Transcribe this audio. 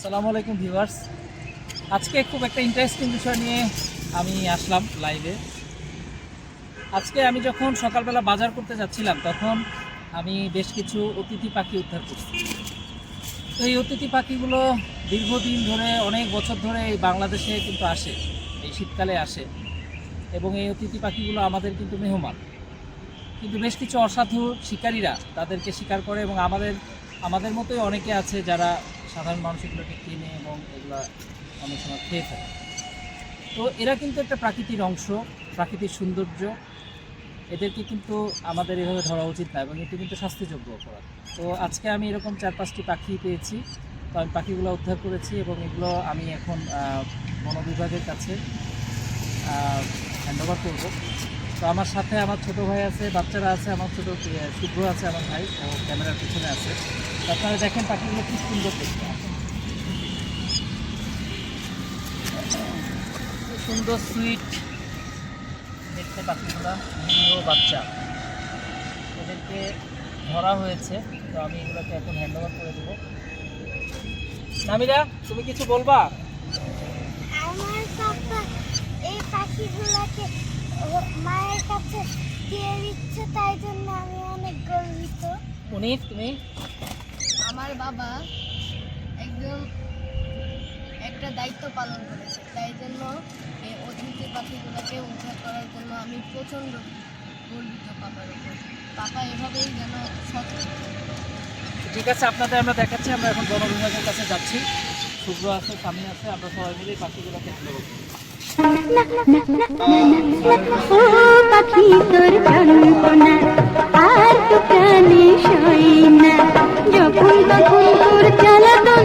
আসসালামু আলাইকুম ভিউয়ার্স। আজকে খুব একটা ইন্টারেস্টিং বিষয় নিয়ে আমি আসলাম লাইভে। আজকে আমি যখন সকালবেলা বাজার করতে যাচ্ছিলাম তখন আমি বেশ কিছু অতিথি পাখি উদ্ধার করছি। তো এই অতিথি পাখিগুলো দীর্ঘদিন ধরে, অনেক বছর ধরে এই বাংলাদেশে কিন্তু আসে, এই শীতকালে আসে, এবং এই অতিথি পাখিগুলো আমাদের কিন্তু মেহমান। কিন্তু বেশ কিছু অসাধু শিকারীরা তাদেরকে শিকার করে, এবং আমাদের মতোই অনেকে আছে যারা সাধারণ মানুষ এগুলোকে কিনে এবং এগুলো অনেক সময় খেয়ে থাকে। তো এরা কিন্তু একটা প্রাকৃতিক অংশ, প্রাকৃতিক সৌন্দর্য। এদেরকে কিন্তু আমাদের এভাবে ধরা উচিত না, এবং এটি কিন্তু শাস্তিযোগ্য অপরাধ। তো আজকে আমি এরকম 4-5টি পাখি পেয়েছি, তো আমি পাখিগুলো উদ্ধার করেছি, এবং এগুলো আমি এখন বন বিভাগের কাছে হ্যান্ডওভার করবো। তো আমার সাথে আমার ছোট ভাই আছে, বাচ্চারা আছে, আমার ছোট শুভ্র আছে, আমার ভাই, ও ক্যামেরার পিছনে আছে। আপনারা দেখেন পাখিগুলো খুব সুন্দর দেখতে, খুব সুন্দর সুইট দেখতে পাখিগুলো, নিরীহ বাচ্চা। এদেরকে ধরা হয়েছে, তো আমি এগুলোকে এখন হ্যান্ডওভার করে দেবো। নামিরা, তুমি কিছু বলবা? আমার পাপা এই পাখিগুলোকে মায়ের কাছে দিয়ে দিচ্ছে, তাই জন্য আমি অনেক গর্বিত। তুমি? আমার বাবা একদম একটা দায়িত্ব পালন করেছে, তাই জন্য এই অতিথি পাখিগুলোকে উদ্ধার করার জন্য আমি প্রচণ্ড গর্বিত পাপার উপর। পাপা এভাবেই যেন সচেতন। ঠিক আছে, আপনাদের আমরা দেখাচ্ছি। আমরা এখন বন বিভাগের কাছে যাচ্ছি। শুভ্র আছে, স্বামী আছে, আমরা সবাই মিলে পাখিগুলোকে হ্যান্ডওভার করবো। ও পাখি তোর যন্ত্রণা আর তো প্রাণে সই না, যখন তখন তোর জ্বালাতন